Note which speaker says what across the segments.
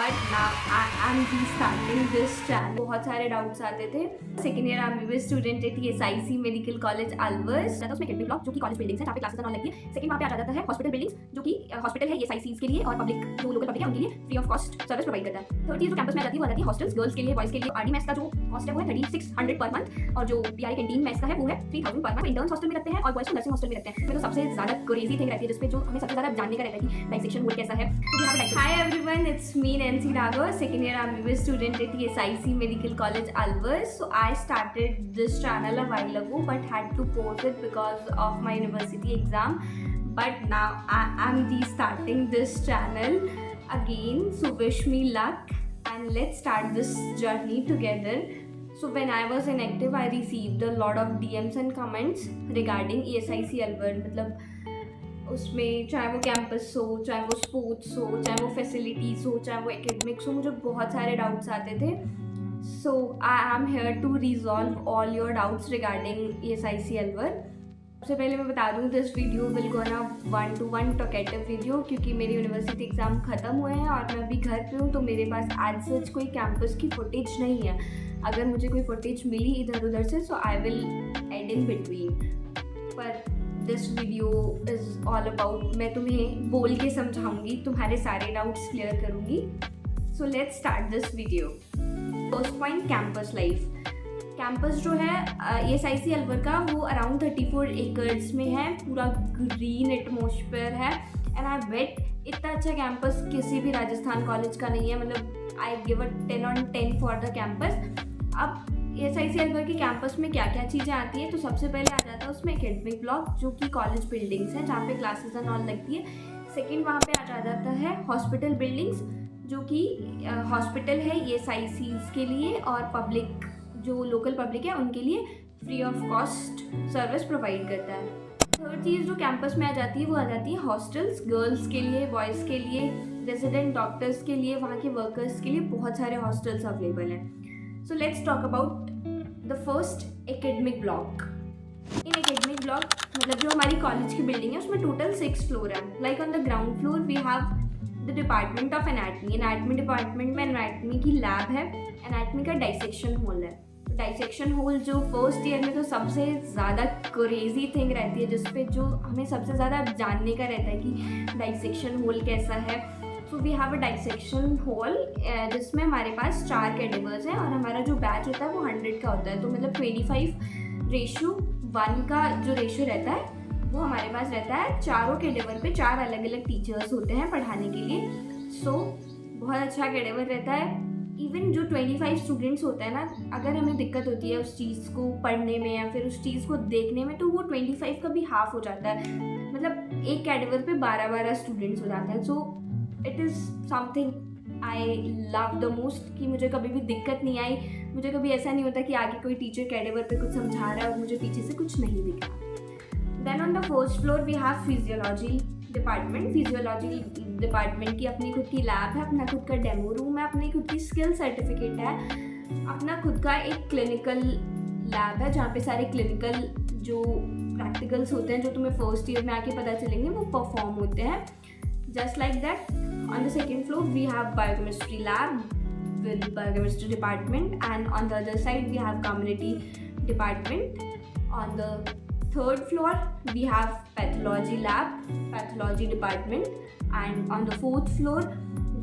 Speaker 1: But now I am restarting this channel. बहुत सारे doubts आते थे। Second year MBBS student at SIC medical college Alvars, उसमें academic block जो कि कॉलेज बिल्डिंग्स है जहाँ पे क्लासेस ऑन लगती है। सेकंड वहाँ पे आ जाता है हॉस्पिटल बिल्डिंग्स जो कि हॉस्पिटल है एसआईसी के लिए और पब्लिक जो लोकल पब्लिक है उनके लिए free of cost service provide करता है। थर्ड चीज जो कैंपस में आ जाती है वो आ जाती है हॉस्टल्स गर्ल्स के लिए बॉयज के लिए। आरडी मेस का जो कॉस्ट है वो है 3600 पर मंथ और जो पीआई कैंटीन मेस का है वो है 3000 पर मंथ। इंटर्न्स हॉस्टल में रखते हैं और बॉयज को नर्सिंग हॉस्टल में रखते हैं। तो सबसे ज्यादा क्रेजी थिंग रहती है जिसपे जो हमें सबसे ज्यादा जानने का रहता है कि डाइसेक्शन होल कैसा है। Hi everyone, it's me Nancy Dago, second year MBBS student at SIC Medical College Alvars. So I started this channel a while ago but had to pause it because of my university exam. But now I am restarting this channel again. So wish me luck and let's start this journey together. So when I was inactive, I received a lot of DMs and comments regarding ESIC Alvars. मतलब उसमें चाहे वो campus हो, चाहे वो sports हो, चाहे वो फैसिलिटीज़ हो, चाहे वो एकेडमिक्स हो, मुझे बहुत सारे डाउट्स आते थे। So I am here to resolve all your doubts regarding ESIC Alwar. सबसे पहले मैं बता दूँ दिस वीडियो विल गो ना 1-to-1 टॉकेटिव वीडियो, क्योंकि मेरी यूनिवर्सिटी एग्ज़ाम ख़त्म हुए हैं और मैं अभी घर पे हूँ, तो मेरे पास एज सच कोई कैंपस की फुटेज नहीं है। अगर मुझे कोई फुटेज मिली इधर उधर से so I will add in between. पर this video is all about मैं तुम्हें बोल के समझाऊंगी, तुम्हारे सारे डाउट्स क्लियर करूंगी। So let's start this video. First point, campus life. Campus जो है ESIC अलवर का वो अराउंड 34 एकर्स में है, पूरा ग्रीन एटमॉस्फेयर है एंड आई बेट इतना अच्छा कैंपस किसी भी राजस्थान कॉलेज का नहीं है। मतलब I give a 10 on 10 for the campus. अब ESIC अलवर के कैंपस में क्या क्या चीज़ें आती हैं, तो सबसे पहले आ जाता है उसमें एकेडमिक ब्लॉक जो कि कॉलेज बिल्डिंग्स हैं जहाँ पे क्लासेस एंड ऑल लगती है। सेकंड वहाँ पे आ जाता है हॉस्पिटल बिल्डिंग्स जो कि हॉस्पिटल है ESICs के लिए और पब्लिक जो लोकल पब्लिक है उनके लिए free of cost service provide करता है। थर्ड चीज़ जो कैंपस में आ जाती है वो आ जाती है हॉस्टल्स, गर्ल्स के लिए, बॉयज़ के लिए, रेजिडेंट डॉक्टर्स के लिए, वहाँ के वर्कर्स के लिए बहुत सारे हॉस्टल्स अवेलेबल हैं। So let's talk about the first academic block. In academic block मतलब जो हमारी कॉलेज की बिल्डिंग है उसमें टोटल 6 फ्लोर है। Like on the ground floor we have the department of anatomy. Anatomy department में anatomy की लैब है, anatomy का डाइसेक्शन होल है। डाइसेक्शन होल जो फर्स्ट ईयर में तो सबसे ज़्यादा क्रेजी थिंग रहती है जिसपे जो हमें सबसे ज़्यादा जानने का रहता है कि डाइसेक्शन होल कैसा है। So we have a dissection hall जिसमें हमारे पास 4 कैडेवर्स हैं और हमारा जो बैच होता है वो 100 का होता है। तो मतलब 25:1 का जो रेशियो रहता है वो हमारे पास रहता है। चारों कैडेवर पे 4 अलग अलग टीचर्स होते हैं पढ़ाने के लिए। सो बहुत अच्छा कैडेवर रहता है। इवन जो 25 स्टूडेंट्स होते हैं ना, अगर हमें दिक्कत होती है उस चीज़ को पढ़ने में या फिर उस चीज़ को देखने में, तो वो 25 का भी हाफ हो जाता है। मतलब एक कैडेवर पे 12-12 स्टूडेंट्स हो जाते हैं। So it is something I love the most कि मुझे कभी भी दिक्कत नहीं आई। मुझे कभी ऐसा नहीं होता कि आगे कोई टीचर कैडेवर पे कुछ समझा रहा है और मुझे पीछे से कुछ नहीं दिख रहा। Then on the first floor we have physiology department. Physiology department की अपनी खुद की लैब है, अपना खुद का डेमो रूम है, अपनी खुद की स्किल सर्टिफिकेट है, अपना खुद का एक क्लिनिकल लैब है जहाँ पे सारे क्लिनिकल जो प्रैक्टिकल्स होते हैं जो तुम्हें फर्स्ट ईयर में आके पता चलेंगे वो परफॉर्म होते हैं। Just like that, on the second floor we have biochemistry lab with biochemistry department, and on the other side we have community department. On the third floor we have pathology lab, pathology department, and on the fourth floor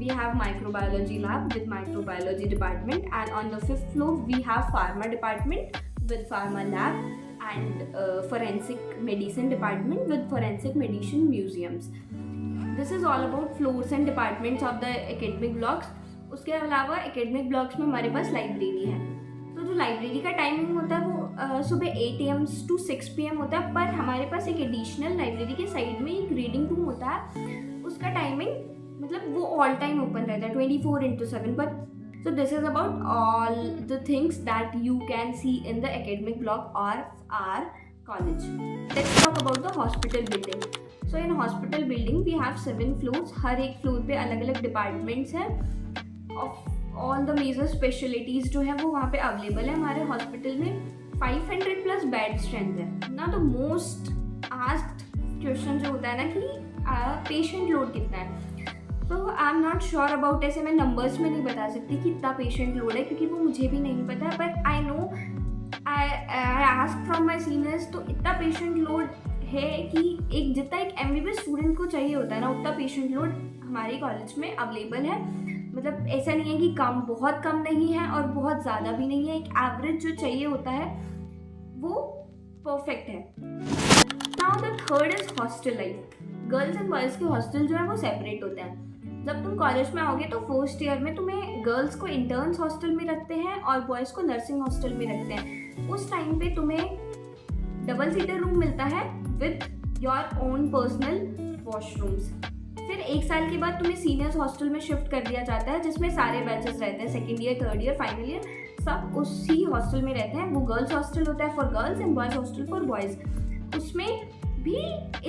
Speaker 1: we have microbiology lab with microbiology department, and on the fifth floor we have pharma department with pharma lab, and forensic medicine department with forensic medicine museums. This is all about floors and departments of the academic blocks. उसके अलावा academic blocks में हमारे पास library है। तो जो library का timing होता है वो सुबह 8 AM to 6 PM होता है, पर हमारे पास एक एडिशनल लाइब्रेरी के साइड में एक रीडिंग रूम होता है। उसका टाइमिंग मतलब वो ऑल टाइम ओपन रहता है 24/7। But so this is about all the things that you can see in the academic block और our college. Let's talk about the hospital building. So in hospital building we have 7 floors. हर एक floor पे अलग अलग departments हैं। All the major specialities जो है वो वहाँ पे अवेलेबल है। हमारे हॉस्पिटल में 500+ बेड स्ट्रेंथ है ना। तो मोस्ट आस्क्ड क्वेश्चन जो होता है ना कि पेशेंट लोड कितना है, तो I am not sure about, ऐसे मैं नंबर्स में नहीं बता सकती कि इतना पेशेंट लोड है क्योंकि वो मुझे भी नहीं पता, but I know, I ask from my seniors, तो इतना पेशेंट लोड है कि एक जितना एक MBBS स्टूडेंट को चाहिए होता है ना, उतना पेशेंट लोड हमारे कॉलेज में अवेलेबल है। मतलब ऐसा नहीं है कि कम, बहुत कम नहीं है और बहुत ज़्यादा भी नहीं है, एक एवरेज जो चाहिए होता है वो परफेक्ट है। Now the third is hostel life. Girls and boys के हॉस्टल जो है वो सेपरेट होते हैं। जब तुम कॉलेज में आओगे तो फर्स्ट ईयर में तुम्हें गर्ल्स को इंटर्न्स हॉस्टल में रखते हैं और बॉयज़ को नर्सिंग हॉस्टल में रखते हैं। उस टाइम पे तुम्हें डबल सीटर रूम मिलता है with your own personal washrooms. फिर 1 साल के बाद तुम्हें सीनियर्स हॉस्टल में शिफ्ट कर दिया जाता है जिसमें सारे बैचेस रहते हैं, second year, third year, final year, सब उसी हॉस्टल में रहते हैं। वो गर्ल्स हॉस्टल होता है for girls and boys hostel for boys. उसमें भी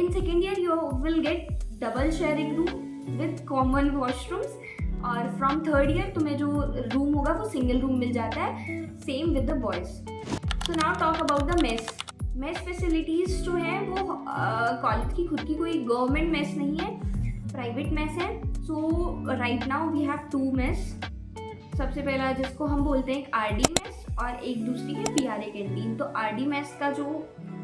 Speaker 1: in second year you will get double sharing room with common washrooms, और फ्रॉम थर्ड ईयर तुम्हें जो रूम होगा वो सिंगल रूम मिल जाता है, same with the boys. So now talk about the mess. Mess facilities जो हैं वो कॉलेज की खुद की कोई गवर्नमेंट मेस नहीं है, प्राइवेट मेस है। So right now we have 2 mess. सबसे पहला जिसको हम बोलते हैं एक RD मेस और एक दूसरी है PRA कैंटीन। तो RD मेस का जो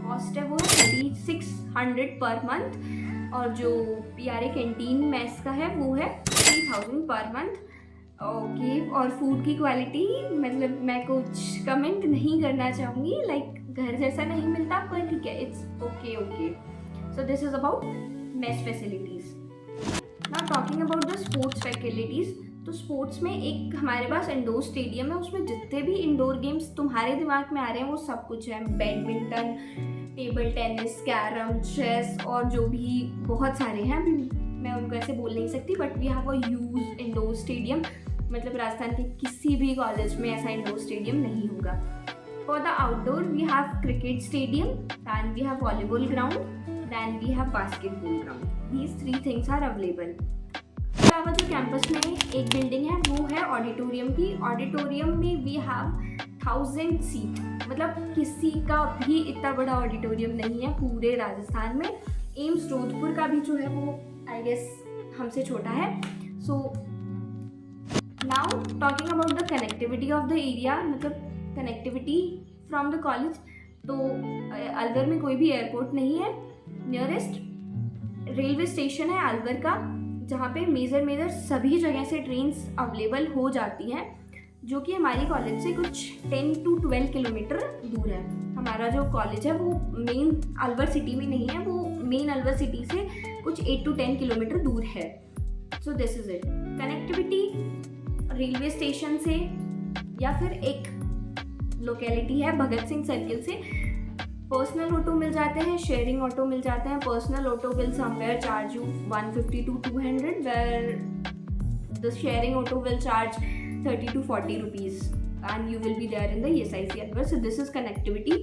Speaker 1: कॉस्ट है वो है 3600 पर मंथ और जो PRA कैंटीन मेस का है वो है 3000 पर मंथ। ओके, और फूड की क्वालिटी मतलब मैं कुछ कमेंट नहीं करना चाहूँगी, लाइक घर जैसा नहीं मिलता, पर ठीक है, it's okay okay. So this is about mess facilities. Now talking about the sports facilities. तो स्पोर्ट्स में एक हमारे पास इंडोर स्टेडियम है, उसमें जितने भी इंडोर गेम्स तुम्हारे दिमाग में आ रहे हैं वो सब कुछ है। Badminton, table tennis, carrom, chess और जो भी बहुत सारे हैं, अभी मैं उनको ऐसे बोल नहीं सकती, but we have a huge indoor stadium. मतलब राजस्थान के किसी भी कॉलेज में ऐसा इंडोर स्टेडियम नहीं होगा। For the outdoor we have cricket stadium, then we have volleyball ground, then we have basketball ground. These 3 things are available. इसके अलावा जो कैंपस में एक बिल्डिंग है वो है ऑडिटोरियम की। ऑडिटोरियम में वी हैव 1000 सीट। मतलब किसी का भी इतना बड़ा ऑडिटोरियम नहीं है पूरे राजस्थान में। एम्स जोधपुर का भी जो है वो आई गेस हमसे छोटा है। So now talking about the connectivity of the area, मतलब कनेक्टिविटी फ्रॉम द कॉलेज। तो अलवर में कोई भी एयरपोर्ट नहीं है। नियरेस्ट रेलवे स्टेशन है अलवर का, जहाँ पे मेजर सभी जगह से ट्रेन्स अवेलेबल हो जाती हैं, जो कि हमारी कॉलेज से कुछ 10 to 12 किलोमीटर दूर है। हमारा जो कॉलेज है वो मेन अलवर सिटी में नहीं है, वो मेन अलवर सिटी से कुछ 8 to 10 किलोमीटर दूर है। So this is it. Connectivity railway station से या फिर एक लोकेलिटी है भगत सिंह सर्किल से पर्सनल ऑटो मिल जाते हैं, शेयरिंग ऑटो मिल जाते हैं। Personal auto will somewhere charge you 150 to 200, where the sharing auto will charge 30 to 40 rupees and you will be there in the ESIC Alwar. So this is connectivity।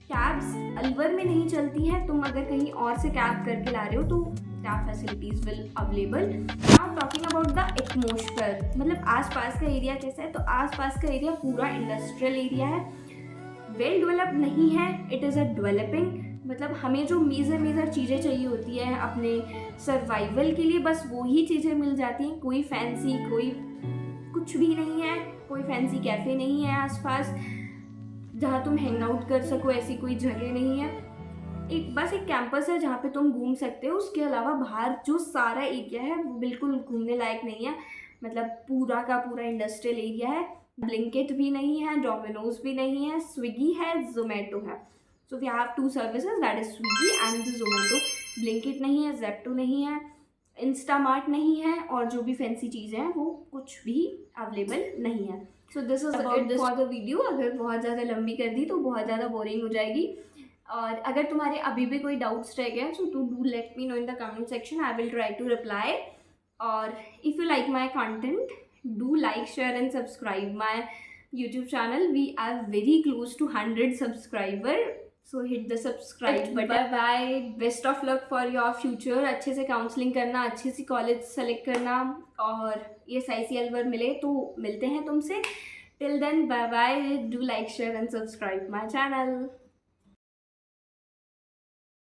Speaker 1: Cabs Alwar में नहीं चलती हैं, तुम अगर कहीं और से कैब करके ला रहे हो तो cab facilities will available. Now talking about the atmosphere, मतलब आसपास का एरिया कैसा है। तो आसपास का एरिया पूरा इंडस्ट्रियल एरिया है, वेल डेवलप नहीं है, इट इज़ अ डेवलपिंग। मतलब हमें जो मेजर चीज़ें चाहिए होती है अपने सर्वाइवल के लिए, बस वही चीज़ें मिल जाती हैं। कोई फैंसी, कोई कुछ भी नहीं है, कोई फैंसी कैफ़े नहीं है आसपास जहाँ तुम हैंग आउट कर सको, ऐसी कोई जगह नहीं है। बस एक कैंपस है जहाँ पे तुम घूम सकते हो। उसके अलावा बाहर जो सारा एरिया है वो बिल्कुल घूमने लायक नहीं है। मतलब पूरा का पूरा इंडस्ट्रियल एरिया है। ब्लिंकिट भी नहीं है, डोमिनोज भी नहीं है, स्विगी है, जोमेटो है। So we have 2 services, that is Swiggy and Zomato. Blinkit नहीं है, जेप्टो नहीं है, इंस्टामार्ट नहीं है, और जो भी फैंसी चीज़ें हैं वो कुछ भी अवेलेबल नहीं है। So this is about this for the video. अगर बहुत ज़्यादा लंबी कर दी तो बहुत ज़्यादा बोरिंग हो जाएगी, और अगर तुम्हारे अभी भी कोई डाउट्स रह गए so do let me know in the comment section, I will try to reply. और if you like my content, do like, share and subscribe my YouTube channel. We are very close to 100 subscriber, so hit the subscribe button. Bye bye, best of luck for your future। अच्छे से counselling करना, अच्छे से college select करना, और ESIC Alwar मिले तो मिलते हैं तुमसे। Till then, bye bye, do like, share and subscribe my channel।